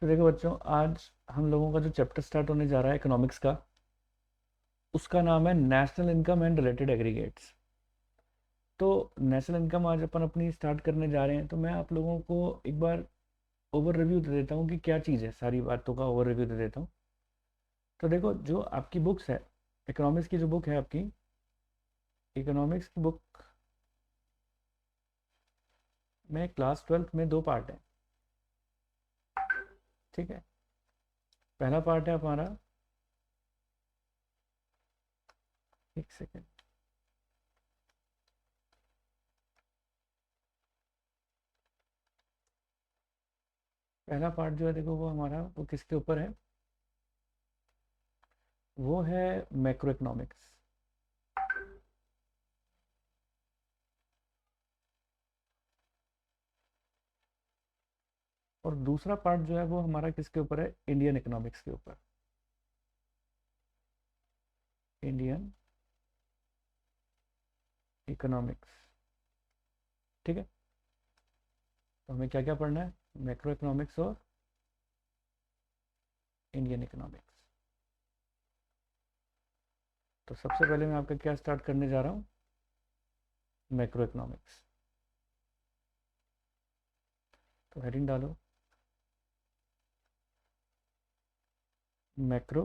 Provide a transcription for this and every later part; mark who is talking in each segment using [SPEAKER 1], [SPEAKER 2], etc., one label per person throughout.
[SPEAKER 1] तो देखो बच्चों, आज हम लोगों का जो चैप्टर स्टार्ट होने जा रहा है इकोनॉमिक्स का, उसका नाम है national income and related aggregates. तो नेशनल इनकम आज अपन अपनी स्टार्ट करने जा रहे हैं, तो मैं आप लोगों को एक बार ओवर रिव्यू दे देता हूँ कि क्या चीज़ है, सारी बातों का ओवर रिव्यू दे देता हूँ। तो देखो, जो आपकी बुक्स है, इकोनॉमिक्स की जो बुक है आपकी, इकोनॉमिक्स की बुक में क्लास 12th में दो पार्ट है। ठीक है। पहला पार्ट है हमारा, एक सेकेंड, पहला पार्ट जो है देखो वो हमारा, वो किसके ऊपर है, वो है मैक्रो इकोनॉमिक्स। और दूसरा पार्ट जो है वो हमारा किसके ऊपर है, इंडियन इकोनॉमिक्स के ऊपर, इंडियन इकोनॉमिक्स। ठीक है। तो हमें क्या क्या पढ़ना है, मैक्रो इकोनॉमिक्स और इंडियन इकोनॉमिक्स। तो सबसे पहले मैं आपका क्या स्टार्ट करने जा रहा हूँ, मैक्रो इकोनॉमिक्स। तो हेडिंग डालो, मैक्रो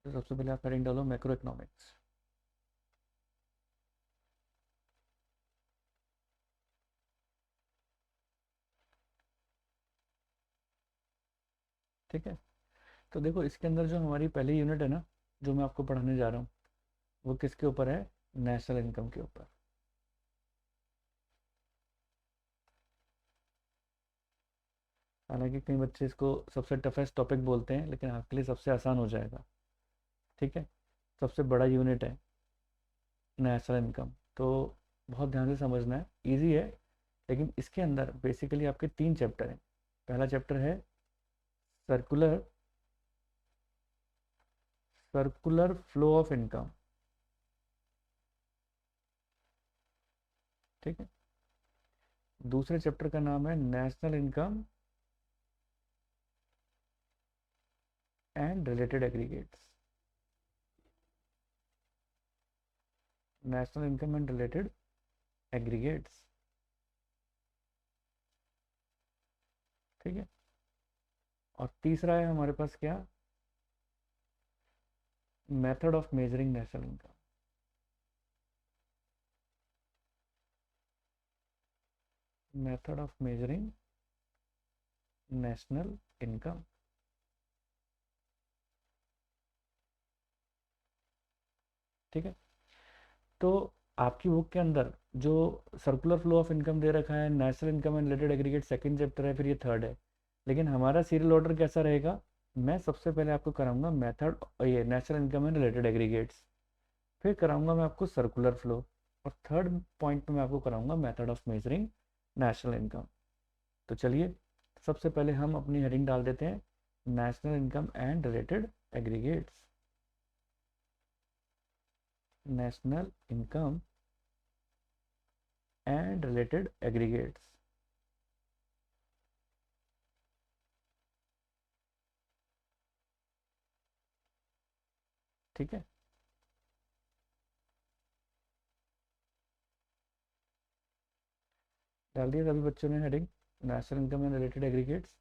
[SPEAKER 1] तो सबसे पहले आप हेडिंग डालो मैक्रो इकोनॉमिक्स। ठीक है। तो देखो, इसके अंदर जो हमारी पहली यूनिट है ना, जो मैं आपको पढ़ाने जा रहा हूँ, वो किसके ऊपर है, नेशनल इनकम के ऊपर। हालांकि कई बच्चे इसको सबसे टफेस्ट टॉपिक बोलते हैं, लेकिन आपके लिए सबसे आसान हो जाएगा। ठीक है। सबसे बड़ा यूनिट है नेशनल इनकम, तो बहुत ध्यान से समझना है, इजी है। लेकिन इसके अंदर बेसिकली आपके तीन चैप्टर हैं। पहला चैप्टर है circular circular flow of income. ठीक है। दूसरे चैप्टर का नाम है national income and related aggregates. National income and related aggregates. ठीक है। और तीसरा है हमारे पास क्या, method of measuring national income. Method of measuring national income. ठीक है। तो आपकी बुक के अंदर जो सर्कुलर फ्लो ऑफ इनकम दे रखा है, national income and related aggregate second chapter है, फिर ये थर्ड है। लेकिन हमारा सीरियल ऑर्डर कैसा रहेगा, मैं सबसे पहले आपको कराऊंगा मेथड, ये national income and related aggregates, फिर कराऊंगा मैं आपको सर्कुलर फ्लो, और थर्ड पॉइंट पे मैं आपको कराऊंगा method of measuring national income. तो चलिए, सबसे पहले हम अपनी हेडिंग डाल देते हैं, national income and related aggregates. National income and related aggregates. ठीक है। डाल दिया सभी बच्चों ने heading, national income and related aggregates.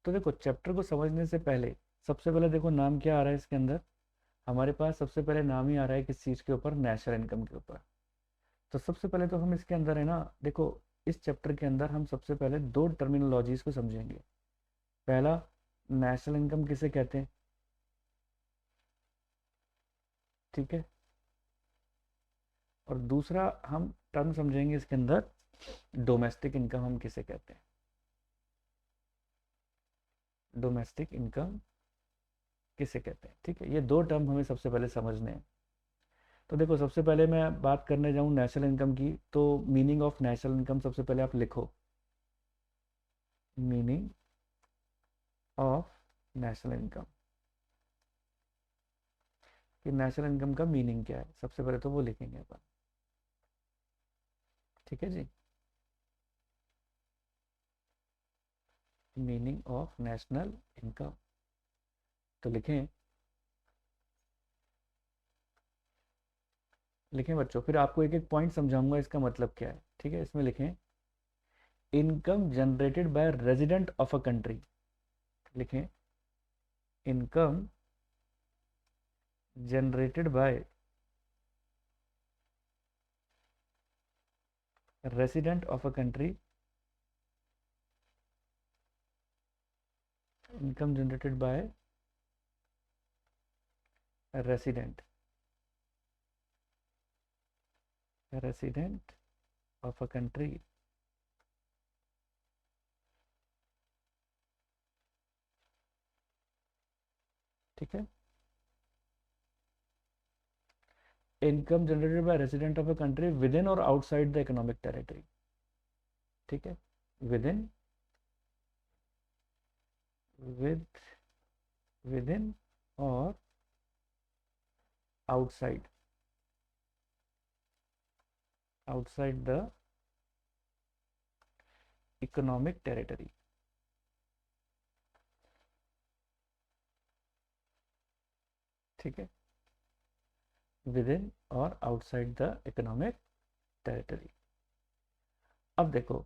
[SPEAKER 1] तो देखो, चैप्टर को समझने से पहले सबसे पहले देखो नाम क्या आ रहा है इसके अंदर, हमारे पास सबसे पहले नाम ही आ रहा है किस चीज़ के ऊपर, नेशनल इनकम के ऊपर। तो सबसे पहले तो हम इसके अंदर है ना, देखो, इस चैप्टर के अंदर हम सबसे पहले दो टर्मिनोलॉजीज को समझेंगे। पहला, नेशनल इनकम किसे कहते हैं। ठीक है। और दूसरा हम टर्म समझेंगे इसके अंदर, डोमेस्टिक इनकम हम किसे कहते हैं। डोमेस्टिक इनकम किसे कहते हैं। ठीक है। ये दो टर्म हमें सबसे पहले समझने हैं। तो देखो, सबसे पहले मैं बात करने जाऊँ नेशनल इनकम की, तो मीनिंग ऑफ नेशनल इनकम सबसे पहले आप लिखो, मीनिंग ऑफ नेशनल इनकम। कि नेशनल इनकम का मीनिंग क्या है, सबसे पहले तो वो लिखेंगे अपन। ठीक है जी, मीनिंग ऑफ नेशनल इनकम। तो लिखें, लिखें बच्चों, फिर आपको एक एक पॉइंट समझाऊंगा इसका मतलब क्या है। ठीक है, इसमें लिखें income generated by resident of a country. लिखें income generated by resident of a country, income generated by resident, resident of a country. ठीक है, income generated by resident of a country within और outside the economic territory. ठीक है, with in, with in और outside, outside the economic territory. ठीक है, with in और outside the economic territory. अब देखो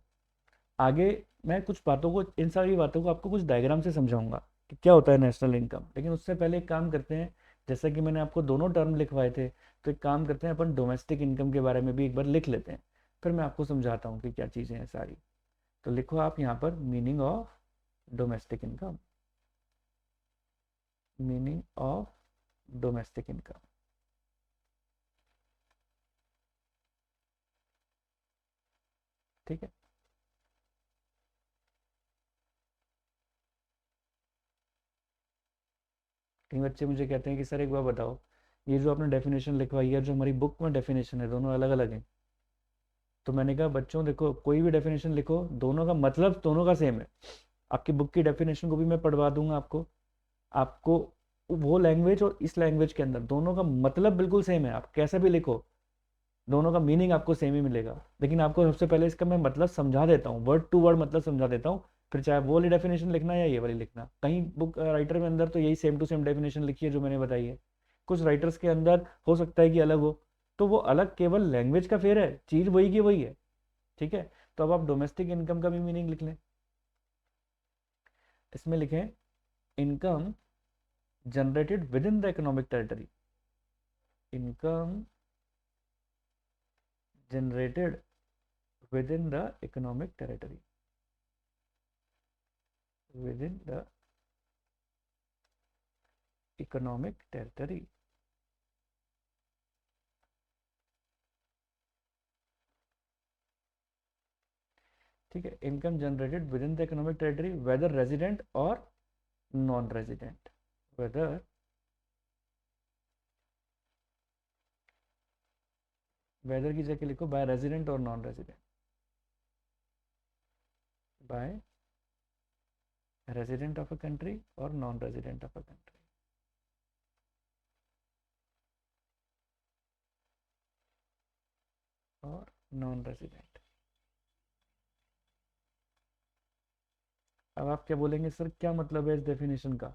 [SPEAKER 1] आगे मैं कुछ बातों को, इन सारी बातों को आपको कुछ डायग्राम से समझाऊंगा कि क्या होता है नेशनल इनकम। लेकिन उससे पहले एक काम करते हैं, जैसा कि मैंने आपको दोनों टर्म लिखवाए थे, तो एक काम करते हैं अपन डोमेस्टिक इनकम के बारे में भी एक बार लिख लेते हैं, फिर मैं आपको समझाता हूँ कि क्या चीज़ें हैं सारी। तो लिखो आप यहाँ पर meaning of domestic income, meaning of domestic income. ठीक है, कई बच्चे मुझे कहते हैं कि सर एक बार बताओ, ये जो आपने डेफिनेशन लिखवाई है, जो हमारी बुक में डेफिनेशन है, दोनों अलग अलग हैं। तो मैंने कहा बच्चों देखो, कोई भी डेफिनेशन लिखो, दोनों का मतलब दोनों का सेम है। आपकी बुक की डेफिनेशन को भी मैं पढ़वा दूंगा आपको, आपको वो लैंग्वेज और इस लैंग्वेज के अंदर दोनों का मतलब बिल्कुल सेम है। आप कैसे भी लिखो, दोनों का मीनिंग आपको सेम ही मिलेगा। लेकिन आपको सबसे पहले इसका मैं मतलब समझा देता हूँ, वर्ड टू वर्ड मतलब समझा देता हूँ, फिर चाहे वो वाली डेफिनेशन लिखना या ये वाली लिखना। कहीं बुक राइटर में अंदर तो यही सेम टू सेम डेफिनेशन लिखी है जो मैंने बताई है, कुछ राइटर्स के अंदर हो सकता है कि अलग हो, तो वो अलग केवल लैंग्वेज का फेर है, चीज़ वही की वही है। ठीक है, तो अब आप डोमेस्टिक इनकम का भी मीनिंग लिख लें। इसमें लिखें income generated within the economic territory, income generated within the economic territory, within the economic territory. ठीक है, income generated within the economic territory whether resident और non resident, whether whether की जगह लिखो by resident और non resident, by resident of a country और non resident of a country. और non resident. अब आप क्या बोलेंगे सर क्या मतलब है इस डेफिनेशन का।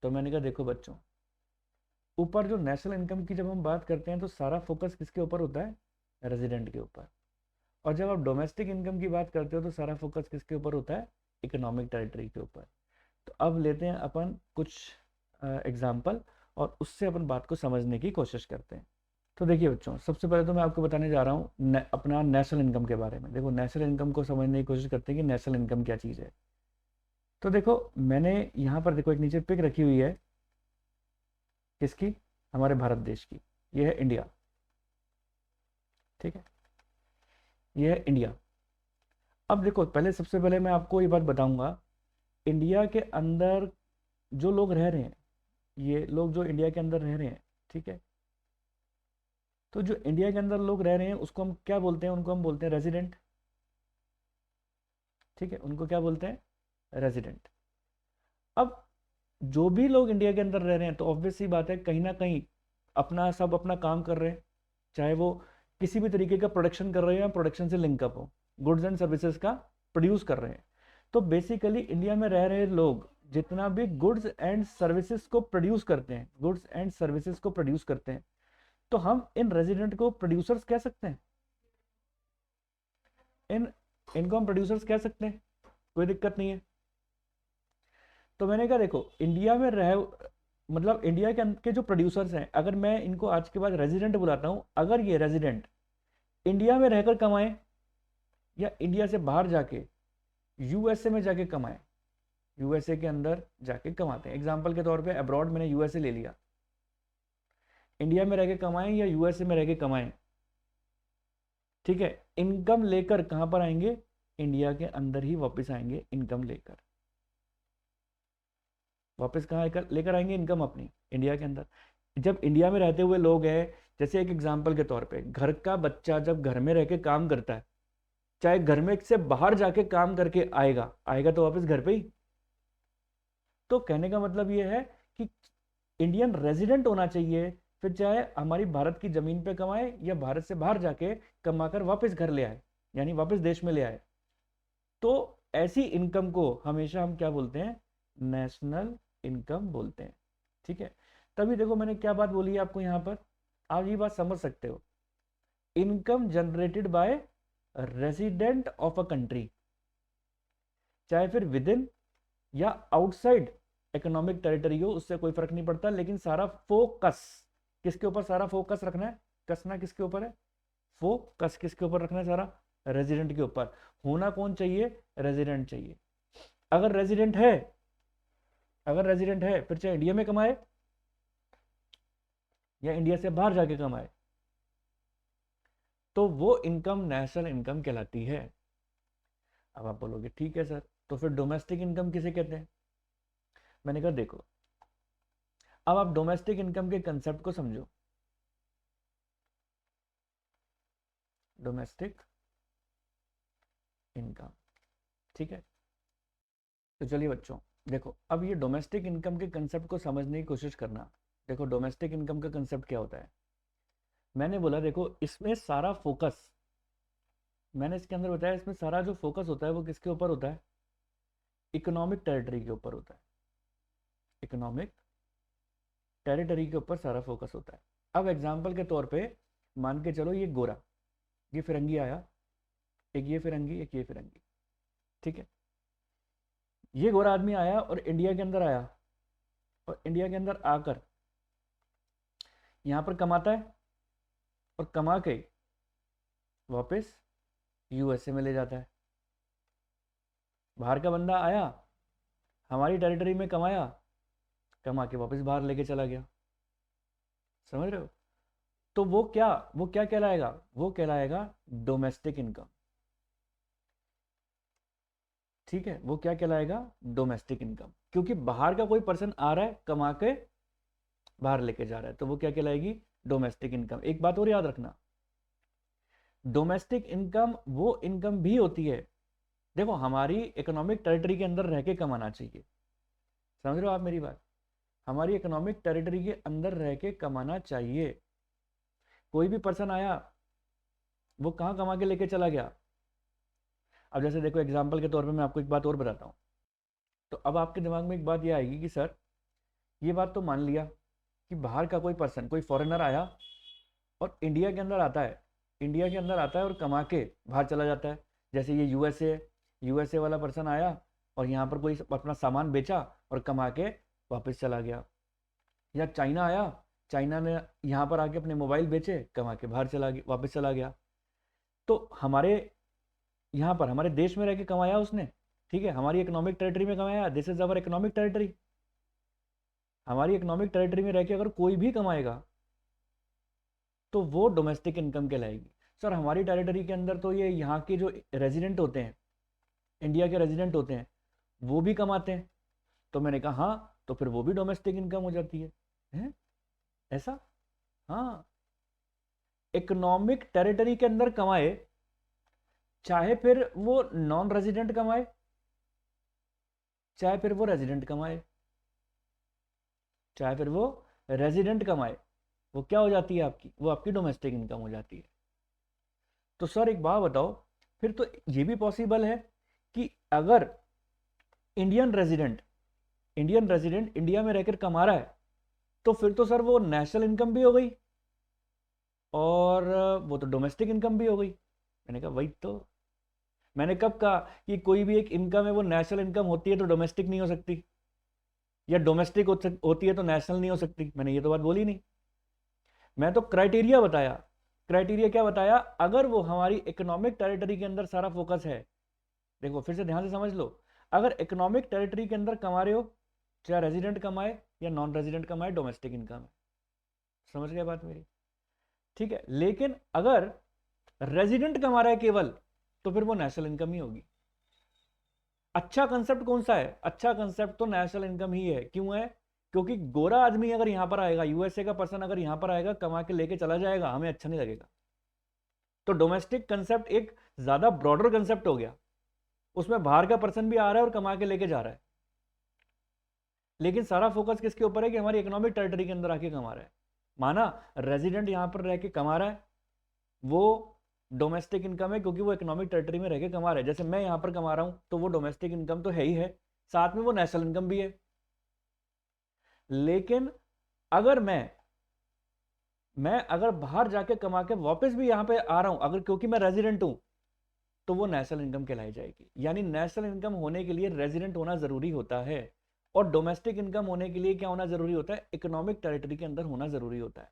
[SPEAKER 1] तो मैंने कहा देखो बच्चों, ऊपर जो नेशनल इनकम की जब हम बात करते हैं तो सारा फोकस किसके ऊपर होता है, रेजिडेंट के ऊपर। और जब आप डोमेस्टिक इनकम की बात करते हो तो सारा फोकस किसके ऊपर होता है, इकोनॉमिक टेरिटरी के ऊपर। तो अब लेते हैं अपन कुछ एग्जाम्पल और उससे अपन बात को समझने की कोशिश करते हैं। तो देखिए बच्चों, सबसे पहले तो मैं आपको बताने जा रहा हूँ अपना नेशनल इनकम के बारे में। देखो नेशनल इनकम को समझने की कोशिश करते हैं कि नेशनल इनकम क्या चीज़ है। तो देखो मैंने यहाँ पर देखो एक नीचे पिक रखी हुई है, किसकी, हमारे भारत देश की। ये है इंडिया। ठीक है, ये है इंडिया। अब देखो पहले, सबसे पहले मैं आपको ये बात बताऊंगा, इंडिया के अंदर जो लोग रह रहे हैं, ये लोग जो इंडिया के अंदर रह रहे हैं, ठीक है, तो जो इंडिया के अंदर लोग रह रहे हैं उसको हम क्या बोलते हैं, उनको हम बोलते हैं रेजिडेंट। ठीक है, उनको क्या बोलते हैं, रेजिडेंट। अब जो भी लोग इंडिया के अंदर रह रहे हैं तो ऑब्वियस सी बात है कहीं ना कहीं सब अपना काम कर रहे हैं, चाहे वो किसी भी तरीके का प्रोडक्शन कर रहे हैं या प्रोडक्शन से लिंकअप हो, गुड्स एंड सर्विसेज का प्रोड्यूस कर रहे हैं। तो बेसिकली इंडिया में रह रहे लोग जितना भी गुड्स एंड सर्विसेज को प्रोड्यूस करते हैं, गुड्स एंड सर्विसेज को प्रोड्यूस करते हैं, तो हम इन रेजिडेंट को प्रोड्यूसर्स कह सकते हैं, इनको हम प्रोड्यूसर्स कह सकते हैं, कोई दिक्कत नहीं है। तो मैंने कहा देखो इंडिया में रह मतलब इंडिया के जो प्रोड्यूसर्स हैं, अगर मैं इनको आज के बाद रेजिडेंट बुलाता हूं, अगर ये रेजिडेंट इंडिया में रहकर कमाए या इंडिया से बाहर जाके यूएसए में जाके कमाए, यूएसए के अंदर जाके कमाते हैं, एग्जांपल के तौर पे अब्रॉड मैंने यूएसए ले लिया, इंडिया में रह के कमाएं या यूएसए में रह के कमाएं, ठीक है, इनकम लेकर कहां पर आएंगे, इंडिया के अंदर ही वापस आएंगे इनकम लेकर। वापस कहाँ लेकर आएंगे इनकम अपनी, इंडिया के अंदर। जब इंडिया में रहते हुए लोग हैं, जैसे एक एग्जांपल के तौर पे घर का बच्चा जब घर में रह के काम करता है, चाहे घर में से बाहर जाके काम करके आएगा आएगा तो वापस घर पे ही। तो कहने का मतलब ये है कि इंडियन रेजिडेंट होना चाहिए, फिर चाहे हमारी भारत की जमीन पे कमाए या भारत से बाहर जाके कमाकर वापस घर ले आए, यानी वापस देश में ले आए। तो ऐसी इनकम को हमेशा हम क्या बोलते हैं, नेशनल इनकम बोलते हैं, ठीक है। तभी देखो मैंने क्या बात बोली है आपको यहाँ पर, आप ये बात समझ सकते हो, income generated by resident of a country, चाहे फिर विद इन या आउटसाइड इकोनॉमिक टेरिटरी हो, उससे कोई फर्क नहीं पड़ता, लेकिन सारा फोकस किसके ऊपर, सारा फोकस रखना है, कसना किसके ऊपर है, फोकस किसके ऊपर रखना है, सारा रेजिडेंट के ऊपर। होना कौन चाहिए, रेजिडेंट चाहिए। अगर रेजिडेंट है, अगर रेजिडेंट है फिर चाहे इंडिया में कमाए या इंडिया से बाहर जाके कमाए, तो वो इनकम नेशनल इनकम कहलाती है। अब आप बोलोगे ठीक है सर, तो फिर डोमेस्टिक इनकम किसे कहते हैं। मैंने कहा देखो अब आप डोमेस्टिक इनकम के कंसेप्ट को समझो। डोमेस्टिक इनकम, ठीक है। तो चलिए बच्चों देखो, अब ये डोमेस्टिक इनकम के कंसेप्ट को समझने की कोशिश करना। देखो डोमेस्टिक इनकम का कंसेप्ट क्या होता है, मैंने बोला देखो इसमें सारा फोकस, मैंने इसके अंदर बताया इसमें सारा जो फोकस होता है वो किसके ऊपर होता है, इकोनॉमिक टेरिटरी के ऊपर होता है, इकोनॉमिक टेरिटरी के ऊपर सारा फोकस होता है। अब एग्जाम्पल के तौर पे मान के चलो ये गोरा, ये फिरंगी आया, एक ये फिरंगी एक ये फिरंगी, ठीक है। ये गोरा आदमी आया और इंडिया के अंदर आया, और इंडिया के अंदर आकर यहाँ पर कमाता है और कमा के वापस यूएसए में ले जाता है। बाहर का बंदा आया, हमारी टेरिटरी में कमाया, कमा के वापस बाहर लेके चला गया, समझ रहे हो। तो वो क्या कहलाएगा, वो कहलाएगा डोमेस्टिक इनकम, ठीक है। वो क्या कहलाएगा, डोमेस्टिक इनकम, क्योंकि बाहर का कोई पर्सन आ रहा है कमा के बाहर लेके जा रहा है, तो वो क्या कहलाएगी, डोमेस्टिक इनकम। एक बात और याद रखना, डोमेस्टिक इनकम वो इनकम भी होती है, देखो हमारी इकोनॉमिक टेरिटरी के अंदर रह के कमाना चाहिए, समझ रहे हो आप मेरी बात, हमारी इकोनॉमिक टेरिटरी के अंदर रह के कमाना चाहिए। कोई भी पर्सन आया, वो कहाँ कमा के लेके चला गया। अब जैसे देखो एग्जाम्पल के तौर पे मैं आपको एक बात और बताता हूँ, तो अब आपके दिमाग में एक बात ये आएगी कि सर ये बात तो मान लिया कि बाहर का कोई पर्सन, कोई फॉरेनर आया और इंडिया के अंदर आता है, इंडिया के अंदर आता है और कमा के बाहर चला जाता है। जैसे ये यूएसए वाला पर्सन आया और यहाँ पर कोई अपना सामान बेचा और कमा के वापस चला गया। या चाइना आया, चाइना ने यहाँ पर आके अपने मोबाइल बेचे, कमा के बाहर चला गया, वापस चला गया। तो हमारे यहाँ पर हमारे देश में रह के कमाया उसने, ठीक है, हमारी इकोनॉमिक टेरिटरी में कमाया, this is our economic territory. हमारी इकोनॉमिक टेरिटरी में रह के अगर कोई भी कमाएगा तो वो डोमेस्टिक इनकम कहलाएगी। सर हमारी टेरिटरी के अंदर तो ये यहाँ के जो रेजिडेंट होते हैं, इंडिया के रेजिडेंट होते हैं, वो भी कमाते हैं। तो मैंने कहा हाँ, तो फिर वो भी डोमेस्टिक इनकम हो जाती है? ऐसा, हाँ, इकोनॉमिक टेरिटरी के अंदर कमाए, चाहे फिर वो नॉन रेजिडेंट कमाए, चाहे फिर वो रेजिडेंट कमाए, चाहे फिर वो रेजिडेंट कमाए, वो क्या हो जाती है आपकी, वो आपकी डोमेस्टिक इनकम हो जाती है। तो सर एक बात बताओ, फिर तो ये भी पॉसिबल है कि अगर इंडियन रेजिडेंट इंडिया में रहकर कमा रहा है, तो फिर तो सर वो नेशनल इनकम भी हो गई और वो तो डोमेस्टिक इनकम भी हो गई। मैंने कहा वही तो, मैंने कब कहा कि कोई भी एक इनकम है वो नेशनल इनकम होती है तो डोमेस्टिक नहीं हो सकती, या डोमेस्टिक होती है तो नेशनल नहीं हो सकती? मैंने ये तो बात बोली नहीं। मैं तो क्राइटेरिया बताया। क्राइटेरिया क्या बताया? अगर वो हमारी इकोनॉमिक टेरिटरी के अंदर सारा फोकस है, देखो फिर से ध्यान से समझ लो, अगर इकोनॉमिक टेरिटरी के अंदर कमा रहे हो, चाहे रेजिडेंट कमाए या नॉन रेजिडेंट कमाए, डोमेस्टिक इनकम है। समझ गए बात मेरी? ठीक है, लेकिन अगर रेजिडेंट कमा रहा है केवल, तो फिर वो नेशनल इनकम ही होगी। अच्छा कंसेप्ट कौन सा है? अच्छा कंसेप्ट तो नेशनल इनकम ही है। क्यों है? क्योंकि गोरा आदमी अगर यहां पर आएगा, यूएसए का पर्सन अगर यहां पर आएगा, कमा के लेके चला जाएगा, हमें अच्छा नहीं लगेगा। तो डोमेस्टिक कंसेप्ट एक ज्यादा ब्रॉडर कंसेप्ट हो गया, उसमें बाहर का पर्सन भी आ रहा है और कमा के लेके जा रहा है, लेकिन सारा फोकस किसके ऊपर है कि हमारी इकोनॉमिक टेरिटरी के अंदर आके कमा रहा है। माना रेजिडेंट यहां पर रह के कमा रहा है, वो डोमेस्टिक इनकम है क्योंकि वो इकोनॉमिक टेरिटरी में रह के कमा रहा है। जैसे मैं यहां पर कमा रहा हूं तो वो डोमेस्टिक इनकम तो है ही है, साथ में वो नेशनल इनकम भी है। लेकिन अगर मैं अगर बाहर जाके कमा के वापस भी यहां पे आ रहा हूं, अगर क्योंकि मैं रेजिडेंट हूं, तो वो नेशनल इनकम कहलाई जाएगी। यानी नेशनल इनकम होने के लिए रेजिडेंट होना जरूरी होता है, और डोमेस्टिक इनकम होने के लिए क्या होना जरूरी होता है? इकोनॉमिक टेरिटरी के अंदर होना जरूरी होता है।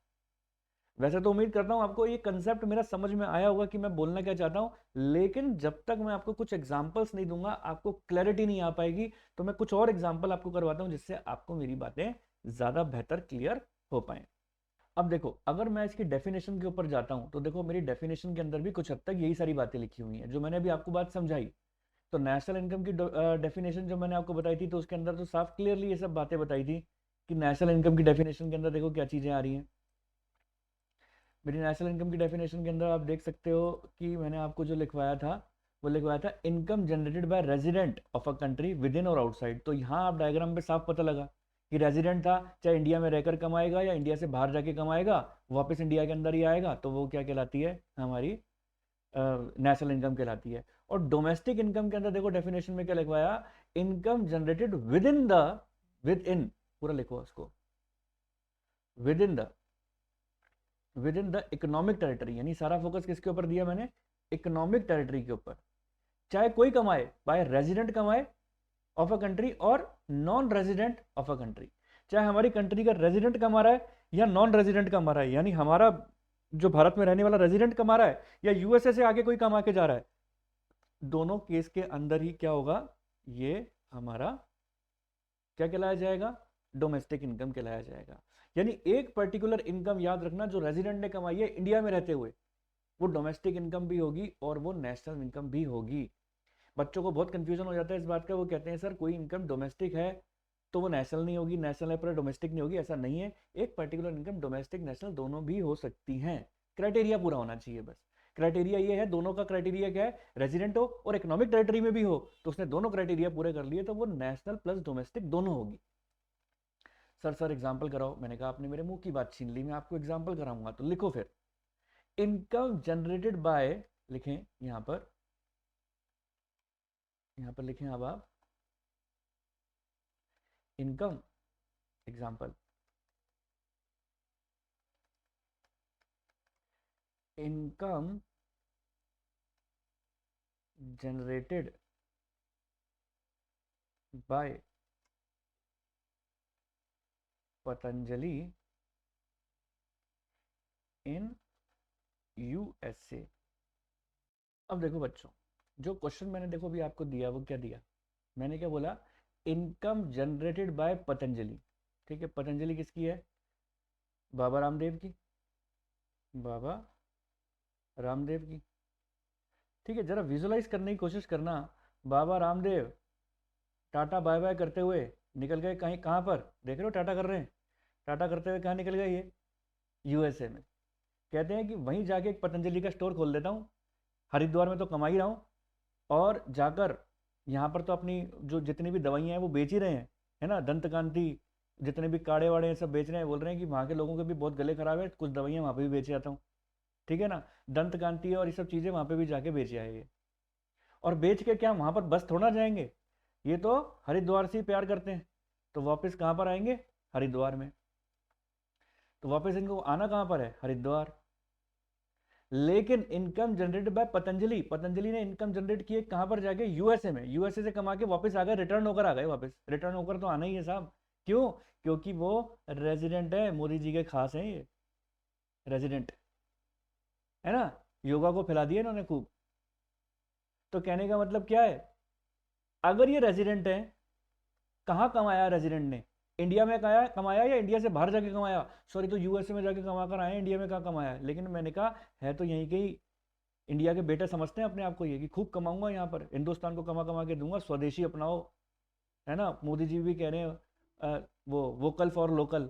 [SPEAKER 1] वैसे तो उम्मीद करता हूं आपको ये कंसेप्ट मेरा समझ में आया होगा कि मैं बोलना क्या चाहता हूं, लेकिन जब तक मैं आपको कुछ एग्जांपल्स नहीं दूंगा, आपको क्लैरिटी नहीं आ पाएगी। तो मैं कुछ और एग्जांपल आपको करवाता हूं, जिससे आपको मेरी बातें ज्यादा बेहतर क्लियर हो पाए। अब देखो, अगर मैं इसकी डेफिनेशन के ऊपर जाता हूं, तो देखो मेरी डेफिनेशन के अंदर भी कुछ हद तक यही सारी बातें लिखी हुई हैं जो मैंने अभी आपको बात समझाई। तो नेशनल इनकम की डेफिनेशन जो मैंने आपको बताई थी, तो उसके अंदर तो साफ क्लियरली ये सब बातें बताई थी कि नेशनल इनकम की डेफिनेशन के अंदर देखो क्या चीजें आ रही हैं। मेरी नेशनल इनकम की डेफिनेशन के अंदर आप देख सकते हो कि मैंने आपको जो लिखवाया था, वो लिखवाया था income generated by resident of a country within और आउटसाइड। तो यहाँ आप डायग्राम पे साफ पता लगा कि रेजिडेंट था, चाहे इंडिया में रहकर कमाएगा या इंडिया से बाहर जाके कमाएगा, वापस इंडिया के अंदर ही आएगा, तो वो क्या कहलाती है? हमारी नेशनल इनकम कहलाती है। और डोमेस्टिक इनकम के अंदर देखो डेफिनेशन में क्या लिखवाया, इनकम जनरेटेड विद इन, पूरा लिखो उसको, with in the economic territory. यानी सारा फोकस किसके ऊपर दिया मैंने? इकोनॉमिक टेरिटरी के ऊपर। चाहे कोई कमाए, बाय रेजिडेंट कमाए ऑफ अ कंट्री और non resident of a country, चाहे हमारी कंट्री का रेजिडेंट कमा रहा है या नॉन रेजिडेंट कमा रहा है, यानी हमारा जो भारत में रहने वाला रेजिडेंट कमा रहा है या यूएसए से आगे कोई कमा के जा रहा है, दोनों केस के अंदर ही क्या होगा? ये हमारा क्या कहलाया जाएगा? डोमेस्टिक इनकम कहलाया जाएगा। यानी एक पर्टिकुलर इनकम याद रखना जो रेजिडेंट ने कमाई है इंडिया में रहते हुए, वो डोमेस्टिक इनकम भी होगी और वो नेशनल इनकम भी होगी। बच्चों को बहुत कंफ्यूजन हो जाता है इस बात का, वो कहते हैं सर कोई इनकम डोमेस्टिक है तो वो नेशनल नहीं होगी, नेशनल है पर डोमेस्टिक नहीं होगी। ऐसा नहीं है, एक पर्टिकुलर इनकम डोमेस्टिक नेशनल दोनों भी हो सकती हैं। क्राइटेरिया पूरा होना चाहिए बस। क्राइटेरिया ये है, दोनों का क्राइटेरिया क्या है? रेजिडेंट हो और इकोनॉमिक टेरिटरी में भी हो, तो उसने दोनों क्राइटेरिया पूरे कर लिए, तो वो नेशनल प्लस डोमेस्टिक दोनों होगी। सर एग्जाम्पल कराओ। मैंने कहा आपने मेरे मुंह की बात छीन ली, मैं आपको एग्जाम्पल कराऊंगा, तो लिखो फिर। इनकम जनरेटेड बाय, लिखें यहां पर लिखें अब आप income, example, income generated bye Patanjali in USA. अब देखो बच्चों, जो क्वेश्चन मैंने देखो अभी आपको दिया, वो क्या दिया? मैंने क्या बोला? Income generated bye Patanjali. ठीक है, पतंजलि किसकी है? बाबा रामदेव की, बाबा रामदेव की। ठीक है, जरा विजुलाइज करने की कोशिश करना। Baba Ramdev tata bye bye करते हुए निकल गए कहीं, कहाँ पर देख रहे हो टाटा कर रहे हैं? टाटा करते हुए कहाँ निकल गए ये? यूएसए में। कहते हैं कि वहीं जाके एक पतंजलि का स्टोर खोल देता हूँ, हरिद्वार में तो कमा ही रहा हूँ, और जाकर यहाँ पर तो अपनी जो जितनी भी दवाइयाँ हैं वो बेच ही रहे हैं, है ना, दंत कांति, जितने भी काढ़े वाड़े हैं सब बेच रहे हैं, बोल रहे हैं कि वहाँ के लोगों के भी बहुत गले खराब है, कुछ दवाइयाँ वहाँ पे भी बेच जाता हूँ, ठीक है ना। दंत कांति और ये सब चीज़ें वहाँ पे भी जाके बेच आएंगे। और बेच के क्या वहाँ पर बस थोड़ा जाएंगे, ये तो हरिद्वार से ही प्यार करते हैं, तो वापस कहाँ पर आएंगे, हरिद्वार में। तो वापस इनको आना कहाँ पर है, हरिद्वार। लेकिन income generated bye Patanjali, Patanjali ने इनकम जनरेट किए कहाँ पर जाके, यूएसए में। यूएसए से कमा के वापस आ गए, रिटर्न होकर आ गए वापस। रिटर्न होकर तो आना ही है साहब। क्यों? क्योंकि वो रेजिडेंट है, मोदी जी के खास हैं ये रेजिडेंट, है ना। योगा को फैला दिया इन्होंने खूब। तो कहने का मतलब क्या है, अगर ये रेजिडेंट है, कहाँ कमाया रेजिडेंट ने, इंडिया में कमाया कमाया या इंडिया से बाहर जाके कमाया, सॉरी तो यूएसए में जाके कमा कर आए, इंडिया में कहाँ कमाया है। लेकिन मैंने कहा है तो यहीं कहीं, इंडिया के बेटे समझते हैं अपने आप को ये कि खूब कमाऊंगा, यहाँ पर हिंदुस्तान को कमा कमा के दूंगा, स्वदेशी अपनाओ, है ना। मोदी जी भी कह रहे हैं वो वोकल फॉर लोकल।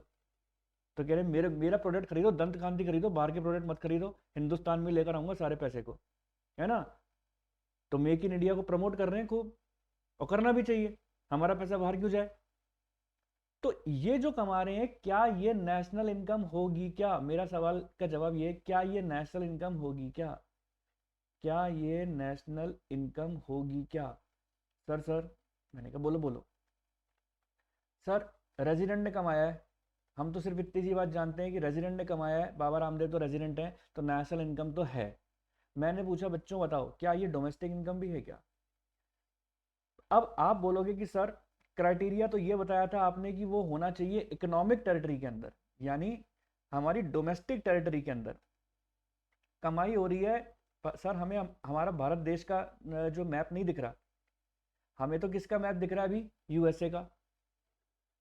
[SPEAKER 1] तो कह रहे हैं मेरे मेरा प्रोडक्ट खरीदो, दंत कांति खरीदो, बाहर के प्रोडक्ट मत खरीदो, हिंदुस्तान में लेकर आऊंगा सारे पैसे को, है ना। तो मेक इन इंडिया को प्रमोट कर रहे हैं खूब, और करना भी चाहिए, हमारा पैसा बाहर क्यों जाए। तो ये जो कमा रहे हैं, क्या ये नेशनल इनकम होगी क्या, मेरा सवाल का जवाब ये, क्या ये नेशनल इनकम होगी क्या, क्या ये नेशनल इनकम होगी क्या। सर मैंने कहा बोलो बोलो। सर रेजिडेंट ने कमाया है, हम तो सिर्फ इतनी सी बात जानते हैं कि रेजिडेंट ने कमाया है, बाबा रामदेव तो रेजिडेंट है, तो नेशनल इनकम तो है। मैंने पूछा बच्चों बताओ क्या ये डोमेस्टिक इनकम भी है क्या। अब आप बोलोगे कि सर क्राइटेरिया तो ये बताया था आपने कि वो होना चाहिए इकोनॉमिक टेरिटरी के अंदर, यानी हमारी डोमेस्टिक टेरिटरी के अंदर कमाई हो रही है। सर हमें हमारा भारत देश का जो मैप नहीं दिख रहा, हमें तो किसका मैप दिख रहा है अभी, यूएसए का।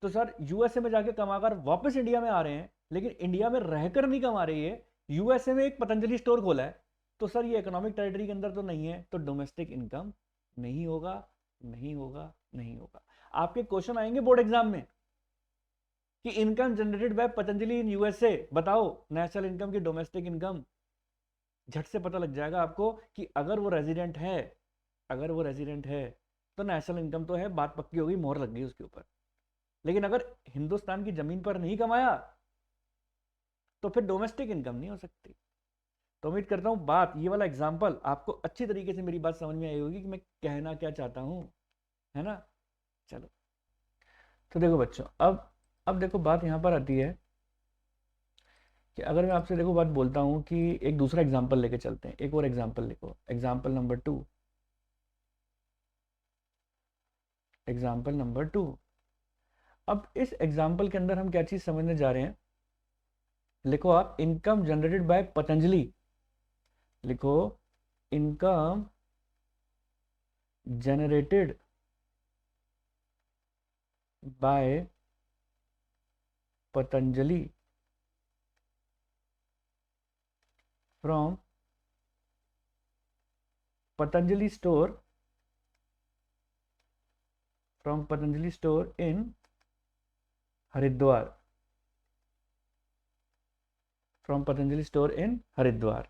[SPEAKER 1] तो सर यूएसए में जाके कमाकर वापस इंडिया में आ रहे हैं, लेकिन इंडिया में रहकर नहीं कमा रही है, यूएसए में एक पतंजलि स्टोर खोला है। तो सर ये इकोनॉमिक टेरिटरी के अंदर तो नहीं है, तो डोमेस्टिक इनकम नहीं होगा, नहीं होगा, नहीं होगा। आपके क्वेश्चन आएंगे बोर्ड एग्जाम में कि income generated bye Patanjali in USA, बताओ नेशनल इनकम की डोमेस्टिक इनकम। झट से पता लग जाएगा आपको कि अगर वो रेजिडेंट है, अगर वो रेजिडेंट है तो नेशनल इनकम तो है, बात पक्की हो गई, मोहर लग गई उसके ऊपर। लेकिन अगर हिंदुस्तान की जमीन पर नहीं कमाया तो फिर डोमेस्टिक इनकम नहीं हो सकती। तो उम्मीद करता हूं बात, ये वाला एग्जाम्पल आपको अच्छी तरीके से मेरी बात समझ में आई होगी कि मैं कहना क्या चाहता हूं, है ना। चलो, तो देखो बच्चों, अब देखो बात यहां पर आती है कि अगर मैं आपसे देखो बात बोलता हूं कि एक दूसरा एग्जाम्पल लेके चलते हैं, एक और एग्जाम्पल लिखो, एग्जाम्पल नंबर 2, एग्जाम्पल नंबर 2। अब इस एग्जाम्पल के अंदर हम क्या चीज समझने जा रहे हैं, लिखो आप इनकम जनरेटेड बाय पतंजलि, लिखो income generated bye Patanjali from Patanjali store, from Patanjali store in Haridwar, from Patanjali store in Haridwar.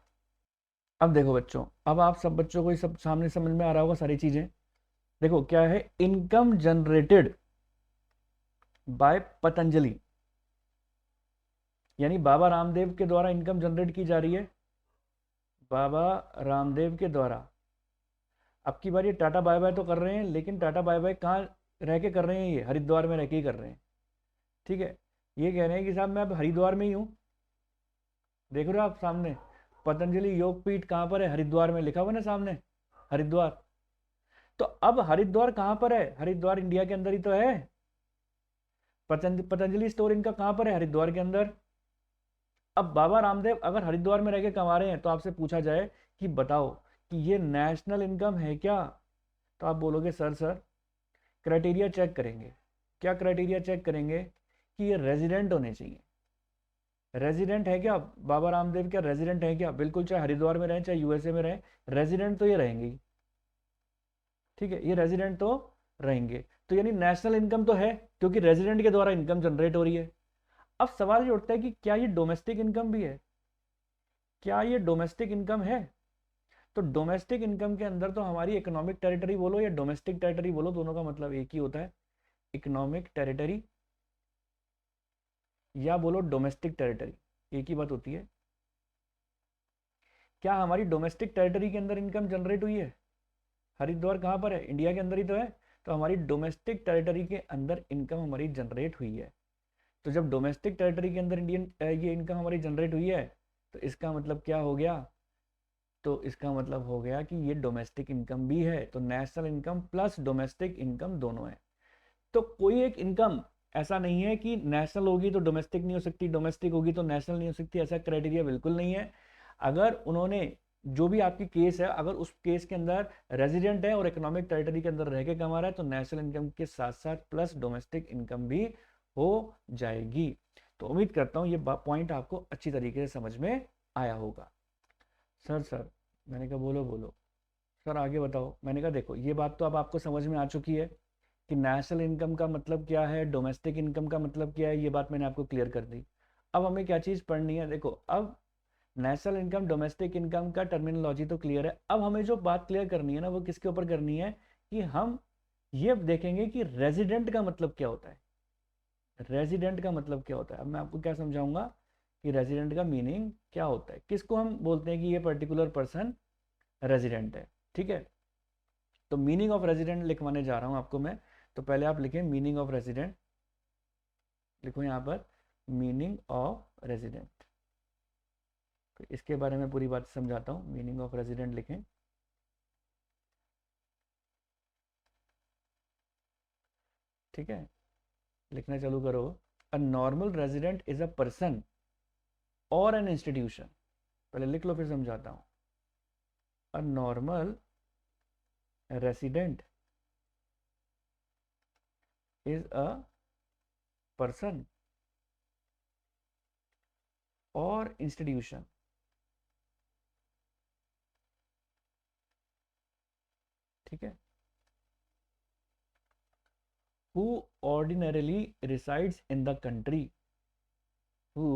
[SPEAKER 1] अब देखो बच्चों, अब आप सब बच्चों को ये सब सामने समझ में आ रहा होगा सारी चीजें। देखो क्या है, इनकम जनरेटेड बाय पतंजलि, यानी बाबा रामदेव के द्वारा इनकम जनरेट की जा रही है, बाबा रामदेव के द्वारा। अब की बार ये टाटा बाय बाय तो कर रहे हैं, लेकिन टाटा बाय बाय कहाँ रह के कर रहे हैं, ये हरिद्वार में रह के ही कर रहे हैं, ठीक है। ये कह रहे हैं कि साहब मैं अब हरिद्वार में ही हूँ, देख रहे हो आप सामने पतंजलि योगपीठ कहाँ पर है, हरिद्वार में लिखा हुआ ना सामने, हरिद्वार। तो अब हरिद्वार कहाँ पर है, हरिद्वार इंडिया के अंदर ही तो है। पतंजलि स्टोर इनका कहाँ पर है, हरिद्वार के अंदर। अब बाबा रामदेव अगर हरिद्वार में रह के कमा रहे हैं, तो आपसे पूछा जाए कि बताओ कि ये नेशनल इनकम है क्या, तो आप बोलोगे सर क्राइटेरिया चेक करेंगे। क्या क्राइटेरिया चेक करेंगे कि ये रेजिडेंट होने चाहिए। रेजिडेंट है क्या बाबा रामदेव, क्या रेजिडेंट है क्या, बिल्कुल, चाहे हरिद्वार में रहे चाहे यूएसए में रहे, रेजिडेंट तो ये रहेंगे, ठीक है, ये रेजिडेंट तो रहेंगे। तो यानी नेशनल इनकम तो है, क्योंकि रेजिडेंट के द्वारा इनकम जनरेट हो रही है। अब सवाल ये उठता है कि क्या ये डोमेस्टिक इनकम भी है, क्या ये डोमेस्टिक इनकम है। तो डोमेस्टिक इनकम के अंदर तो हमारी इकोनॉमिक टेरिटरी बोलो या डोमेस्टिक टेरिटरी बोलो, दोनों का मतलब एक ही होता है, इकोनॉमिक टेरिटरी या बोलो डोमेस्टिक टेरिटरी, एक ही बात होती है। क्या हमारी डोमेस्टिक टेरिटरी के अंदर इनकम जनरेट हुई है? हरिद्वार कहाँ पर है? इंडिया के अंदर ही तो है। तो हमारी डोमेस्टिक टेरिटरी के अंदर इनकम हमारी जनरेट हुई है। तो जब डोमेस्टिक टेरिटरी के अंदर इंडियन ये इनकम हमारी जनरेट हुई है, तो इसका मतलब क्या हो गया? तो इसका मतलब हो गया कि ये डोमेस्टिक इनकम भी है। तो national income plus domestic income दोनों है। तो कोई एक इनकम ऐसा नहीं है कि नेशनल होगी तो डोमेस्टिक नहीं हो सकती, डोमेस्टिक होगी तो नेशनल नहीं हो सकती, ऐसा क्राइटेरिया बिल्कुल नहीं है। अगर उन्होंने जो भी आपकी केस है, अगर उस केस के अंदर रेजिडेंट है और इकोनॉमिक टेरिटरी के अंदर रह के कमा रहा है, तो नेशनल इनकम के साथ साथ प्लस डोमेस्टिक इनकम भी हो जाएगी। तो उम्मीद करता हूँ ये पॉइंट आपको अच्छी तरीके से समझ में आया होगा। सर मैंने कहा बोलो बोलो। सर आगे बताओ। मैंने कहा देखो, ये बात तो अब आपको समझ में आ चुकी है कि नेशनल इनकम का मतलब क्या है, डोमेस्टिक इनकम का मतलब क्या है, ये बात मैंने आपको क्लियर कर दी। अब हमें क्या चीज़ पढ़नी है? देखो, अब नेशनल इनकम डोमेस्टिक इनकम का टर्मिनोलॉजी तो क्लियर है। अब हमें जो बात क्लियर करनी है ना, वो किसके ऊपर करनी है कि हम ये देखेंगे कि रेजिडेंट का मतलब क्या होता है। रेजिडेंट का मतलब क्या होता है? अब मैं आपको क्या समझाऊंगा कि रेजिडेंट का मीनिंग क्या होता है, किसको हम बोलते हैं कि ये पर्टिकुलर पर्सन रेजिडेंट है। ठीक है, तो मीनिंग ऑफ रेजिडेंट लिखवाने जा रहा हूं आपको मैं। तो पहले आप लिखें मीनिंग ऑफ रेजिडेंट, लिखो यहां पर मीनिंग ऑफ रेजिडेंट। तो इसके बारे में पूरी बात समझाता हूं। मीनिंग ऑफ रेजिडेंट लिखें। ठीक है, लिखना चालू करो। A normal resident is a person और एन इंस्टीट्यूशन। पहले लिख लो फिर समझाता हूं। A normal resident is a person और इंस्टीट्यूशन। ठीक है, who ordinarily resides in the country, who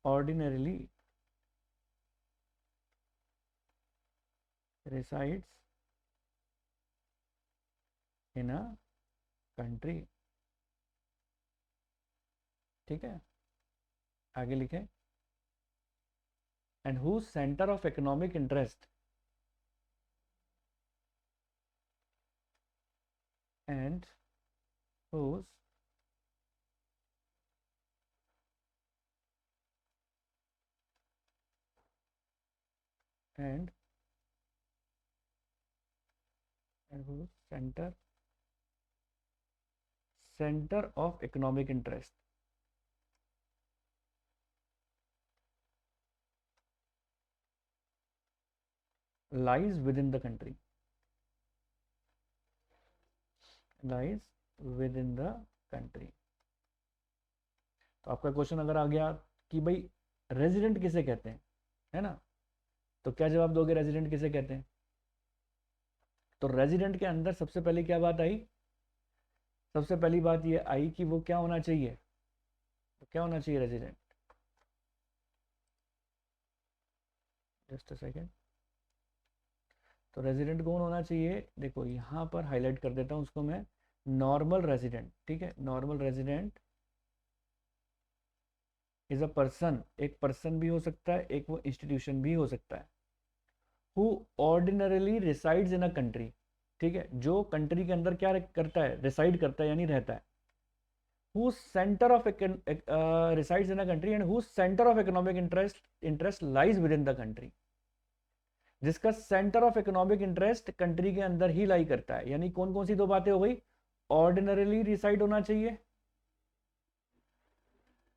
[SPEAKER 1] ordinarily resides in a country। ठीक है, आगे लिखें। and whose center of economic interest and whose and and whose center of economic interest lies within the country, lies within the country। तो आपका question अगर आ गया कि भाई रेजिडेंट किसे कहते हैं, है ना, तो क्या जवाब दोगे? रेजिडेंट किसे कहते हैं? तो रेजिडेंट के अंदर सबसे पहले क्या बात आई? सबसे पहली बात ये आई कि वो क्या होना चाहिए? तो क्या होना चाहिए रेजिडेंट? Just a second. तो रेजिडेंट कौन होना चाहिए? देखो यहाँ पर हाईलाइट कर देता हूँ उसको मैं। Normal resident. ठीक है, normal resident is a person, एक पर्सन भी हो सकता है, एक वो इंस्टीट्यूशन भी हो सकता है। Who ordinarily resides in a country. ठीक है, जो कंट्री के अंदर क्या करता है? रिसाइड करता है यानी रहता है। whose center of resides in a country and whose center of economic interest lies within the country। जिसका centre of economic interest country के अंदर ही लाई करता है। यानी कौन कौन सी दो बातें हो गई? ऑर्डिनरली रिसाइड होना चाहिए,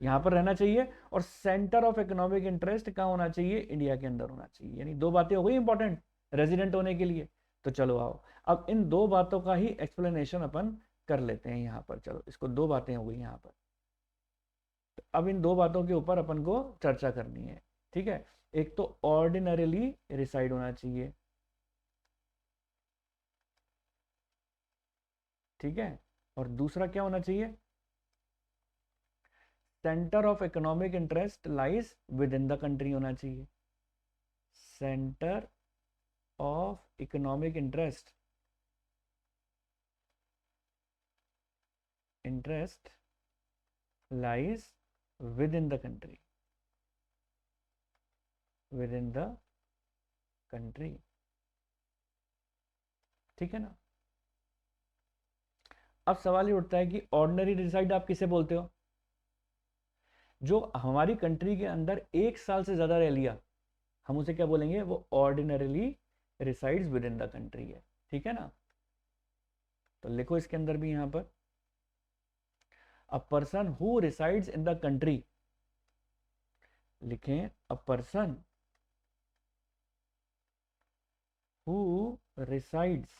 [SPEAKER 1] यहां पर रहना चाहिए, और सेंटर ऑफ इकोनॉमिक इंटरेस्ट कहां होना चाहिए? इंडिया के अंदर होना चाहिए। यानी दो बातें हो गई इंपॉर्टेंट रेजिडेंट होने के लिए। तो चलो आओ, अब इन दो बातों का ही एक्सप्लेनेशन अपन कर लेते हैं यहां पर। चलो, इसको दो बातें हो गई यहां पर। तो अब इन दो बातों के ऊपर अपन को चर्चा करनी है। ठीक है, एक तो ऑर्डिनरीली रिसाइड होना चाहिए। ठीक है, और दूसरा क्या होना चाहिए? Centre of economic interest lies with in the country होना चाहिए। Centre of economic interest, interest, interest, interest, interest, interest, interest, interest, interest, interest, interest, interest, interest, interest, interest, interest, interest lies within the country, within the country। ठीक है ना। अब सवाल ये उठता है कि ऑर्डिनरी रिसाइड आप किसे बोलते हो? जो हमारी कंट्री के अंदर 1 साल से ज्यादा रह लिया, हम उसे क्या बोलेंगे? वो ordinarily resides with in the country है। ठीक है ना। तो लिखो इसके अंदर भी यहां पर, a person who resides in the country, लिखें a person who resides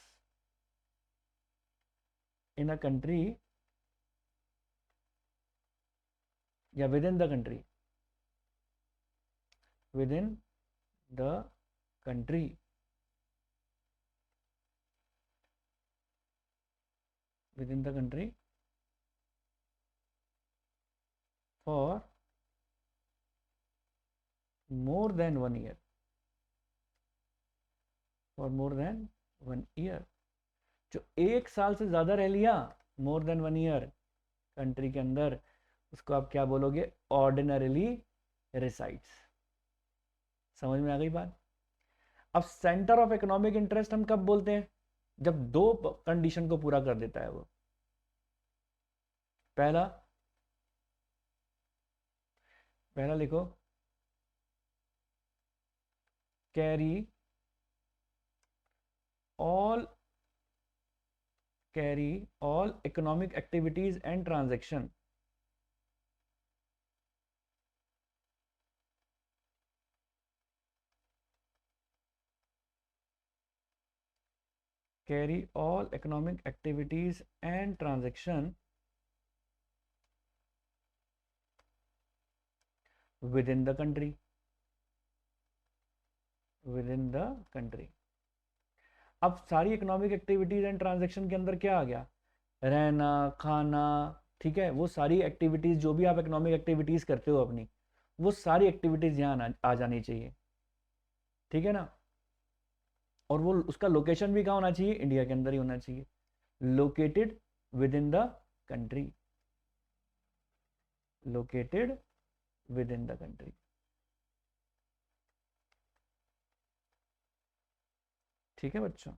[SPEAKER 1] in a country या within the country, within the country, within the country for more than 1 year, for more than 1 year, जो 1 साल से ज्यादा रह लिया, more than 1 year country के अंदर, उसको आप क्या बोलोगे? Ordinarily resides. समझ में आ गई बात? अब सेंटर ऑफ इकोनॉमिक इंटरेस्ट हम कब बोलते हैं? जब 2 कंडीशन को पूरा कर देता है वो। पहला लिखो, carry all economic activities and transaction carry all economic activities and transaction within the country, within the country। अब सारी इकोनॉमिक एक्टिविटीज एंड ट्रांजैक्शन के अंदर क्या आ गया? रहना, खाना, ठीक है, वो सारी एक्टिविटीज जो भी आप इकोनॉमिक एक्टिविटीज करते हो अपनी, वो सारी एक्टिविटीज यहाँ आ जानी चाहिए। ठीक है ना। और वो उसका लोकेशन भी कहाँ होना चाहिए? इंडिया के अंदर ही होना चाहिए, located with in the country, located with in the country. ठीक है बच्चों।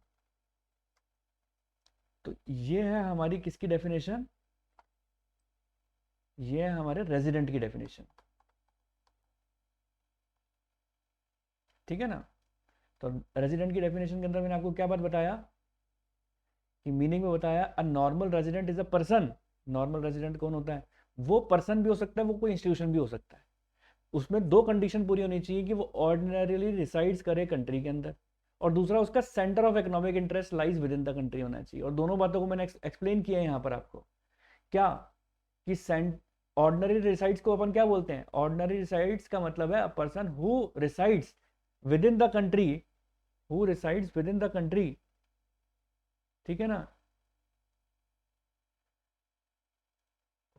[SPEAKER 1] तो ये है हमारी किसकी डेफिनेशन? ये है हमारे रेजिडेंट की डेफिनेशन। ठीक है ना। तो रेजिडेंट की डेफिनेशन के अंदर मैंने आपको क्या बात बताया कि मीनिंग में बताया, a normal resident is a person. Normal resident कौन होता है? वो पर्सन भी हो सकता है, वो कोई इंस्टीट्यूशन भी हो सकता है। उसमें 2 कंडीशन पूरी होनी चाहिए कि वो ऑर्डिनरीली रिसाइड्स करे कंट्री के अंदर, और दूसरा उसका centre of economic interest lies with in the country होना चाहिए। और दोनों बातों को मैंने एक्सप्लेन किया है यहाँ पर आपको। क्या कि ऑर्डिनरी रिसाइड्स को अपन क्या बोलते हैं? ऑर्डिनरी रिसाइड्स का मतलब है अ person who resides with in the country, who resides with in the country. ठीक है ना।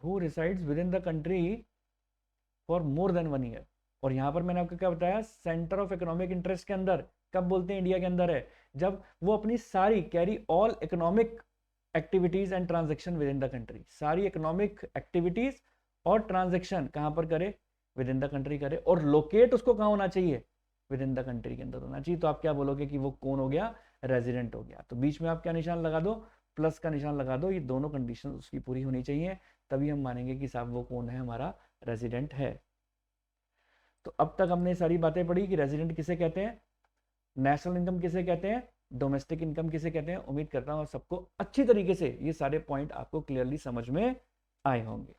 [SPEAKER 1] Who resides with in the country for more than 1 year. और यहां पर मैंने आपको क्या बताया? सेंटर ऑफ इकोनॉमिक इंटरेस्ट के अंदर कब बोलते हैं? इंडिया के अंदर है जब वो अपनी सारी carry all economic activities and transaction with in the country, सारी इकोनॉमिक एक्टिविटीज और ट्रांजेक्शन कहां पर करे? विद इन द कंट्री करे। और लोकेट उसको कहां होना चाहिए? विद इन द कंट्री के अंदर होना चाहिए। तो आप क्या बोलोगे कि वो कौन हो गया? रेजिडेंट हो गया। तो बीच में आप क्या निशान लगा दो? प्लस का निशान लगा दो। ये दोनों कंडीशन उसकी पूरी होनी चाहिए, तभी हम मानेंगे कि साहब वो कौन है? हमारा रेजिडेंट है। तो अब तक हमने सारी बातें पढ़ी कि रेजिडेंट किसे कहते हैं, नेशनल इनकम किसे कहते हैं, डोमेस्टिक इनकम किसे कहते हैं। उम्मीद करता हूं सबको अच्छी तरीके से ये सारे पॉइंट आपको क्लियरली समझ में आए होंगे।